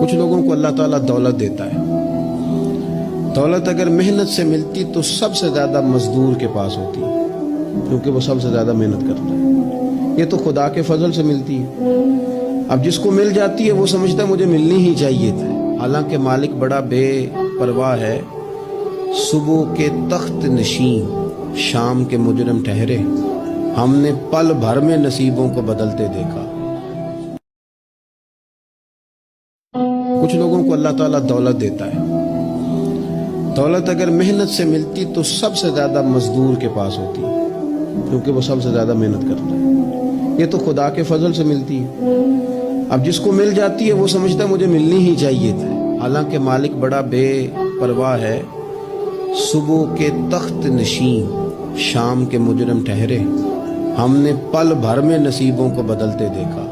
کچھ لوگوں کو اللہ تعالیٰ دولت دیتا ہے. دولت اگر محنت سے ملتی تو سب سے زیادہ مزدور کے پاس ہوتی ہے، کیونکہ وہ سب سے زیادہ محنت کرتا ہے. یہ تو خدا کے فضل سے ملتی ہے. اب جس کو مل جاتی ہے وہ سمجھتا ہے مجھے ملنی ہی چاہیے تھا، حالانکہ مالک بڑا بے پرواہ ہے. صبح کے تخت نشین شام کے مجرم ٹھہرے، ہم نے پل بھر میں نصیبوں کو بدلتے دیکھا. کچھ لوگوں کو اللہ تعالیٰ دولت دیتا ہے. دولت اگر محنت سے ملتی تو سب سے زیادہ مزدور کے پاس ہوتی ہے، کیونکہ وہ سب سے زیادہ محنت کرتا ہے. یہ تو خدا کے فضل سے ملتی ہے. اب جس کو مل جاتی ہے وہ سمجھتا ہے مجھے ملنی ہی چاہیے تھا، حالانکہ مالک بڑا بے پرواہ ہے. صبح کے تخت نشین شام کے مجرم ٹھہرے، ہم نے پل بھر میں نصیبوں کو بدلتے دیکھا.